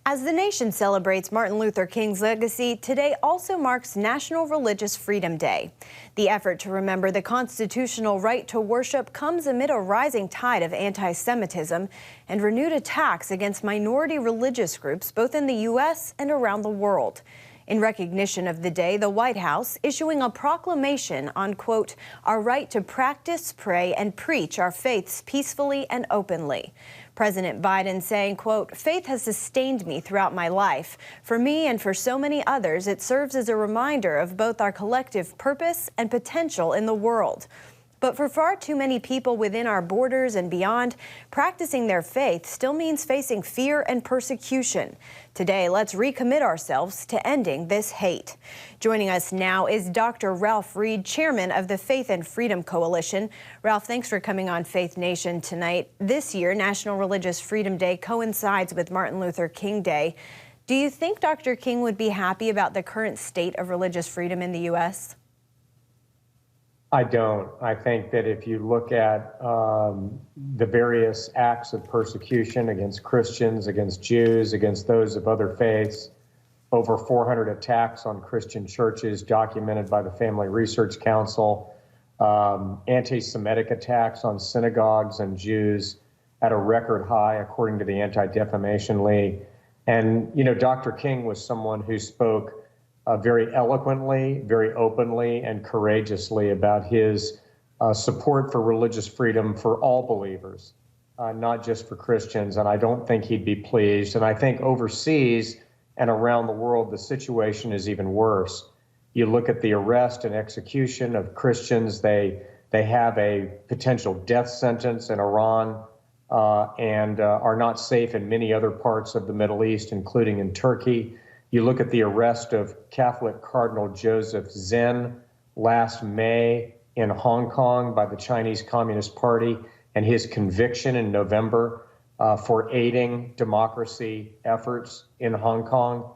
As the nation celebrates Martin Luther King's legacy, today also marks National Religious Freedom Day. The effort to remember the constitutional right to worship comes amid a rising tide of anti-Semitism and renewed attacks against minority religious groups both in the U.S. and around the world. In recognition of the day, the White House issuing a proclamation on, quote, our right to practice, pray, and preach our faiths peacefully and openly. President Biden saying, quote, faith has sustained me throughout my life. For me and for so many others, it serves as a reminder of both our collective purpose and potential in the world. But for far too many people within our borders and beyond, practicing their faith still means facing fear and persecution. Today, let's recommit ourselves to ending this hate. Joining us now is Dr. Ralph Reed, chairman of the Faith and Freedom Coalition. Ralph, thanks for coming on Faith Nation tonight. This year, National Religious Freedom Day coincides with Martin Luther King Day. Do you think Dr. King would be happy about the current state of religious freedom in the U.S.? I don't. I think that if you look at the various acts of persecution against Christians, against Jews, against those of other faiths, over 400 attacks on Christian churches documented by the Family Research Council, anti-Semitic attacks on synagogues and Jews at a record high, according to the Anti-Defamation League. And, you know, Dr. King was someone who spoke very eloquently, very openly, and courageously about his support for religious freedom for all believers, not just for Christians. And I don't think he'd be pleased. And I think overseas and around the world, the situation is even worse. You look at the arrest and execution of Christians. They have a potential death sentence in Iran and are not safe in many other parts of the Middle East, including in Turkey. You look at the arrest of Catholic Cardinal Joseph Zen last May in Hong Kong by the Chinese Communist Party and his conviction in November for aiding democracy efforts in Hong Kong.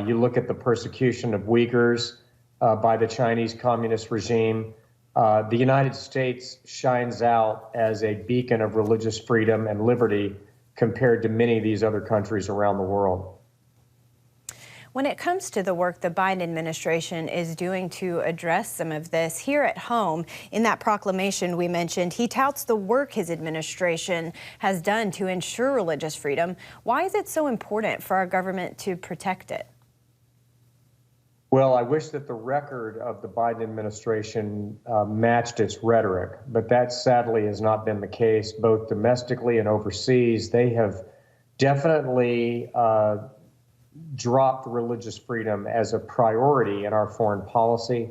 You look at the persecution of Uyghurs by the Chinese Communist regime. The United States shines out as a beacon of religious freedom and liberty compared to many of these other countries around the world. When it comes to the work the Biden administration is doing to address some of this here at home, in that proclamation we mentioned, he touts the work his administration has done to ensure religious freedom. Why is it so important for our government to protect it? Well, I wish that the record of the Biden administration matched its rhetoric, but that sadly has not been the case, both domestically and overseas. They have definitely dropped religious freedom as a priority in our foreign policy.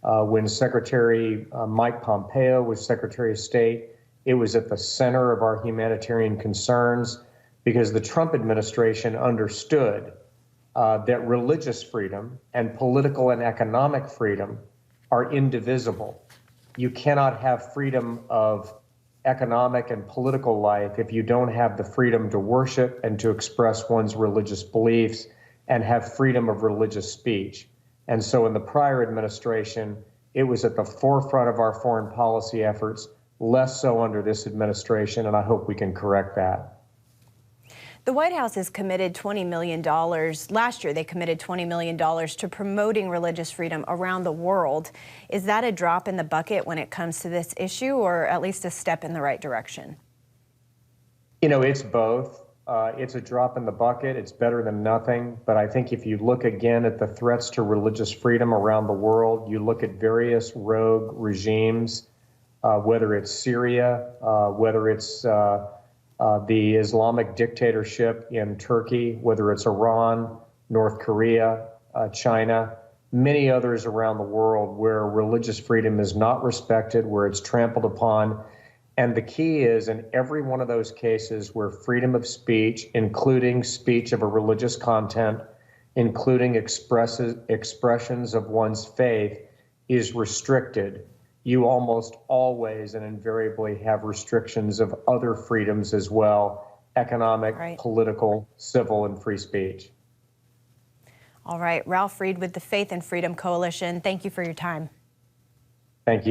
When Secretary Mike Pompeo was Secretary of State, it was at the center of our humanitarian concerns because the Trump administration understood that religious freedom and political and economic freedom are indivisible. You cannot have freedom of economic and political life if you don't have the freedom to worship and to express one's religious beliefs and have freedom of religious speech. And so in the prior administration, it was at the forefront of our foreign policy efforts, less so under this administration, and I hope we can correct that. The White House has committed $20 million. Last year, they committed $20 million to promoting religious freedom around the world. Is that a drop in the bucket when it comes to this issue, or at least a step in the right direction? You know, it's both. It's a drop in the bucket. It's better than nothing. But I think if you look again at the threats to religious freedom around the world, you look at various rogue regimes, whether it's Syria, whether it's the Islamic dictatorship in Turkey, whether it's Iran, North Korea, China, many others around the world where religious freedom is not respected, where it's trampled upon. And the key is in every one of those cases where freedom of speech, including speech of a religious content, including expressions of one's faith, is restricted, you almost always and invariably have restrictions of other freedoms as well, economic, right, political, civil, and free speech. All right, Ralph Reed with the Faith and Freedom Coalition, thank you for your time. Thank you.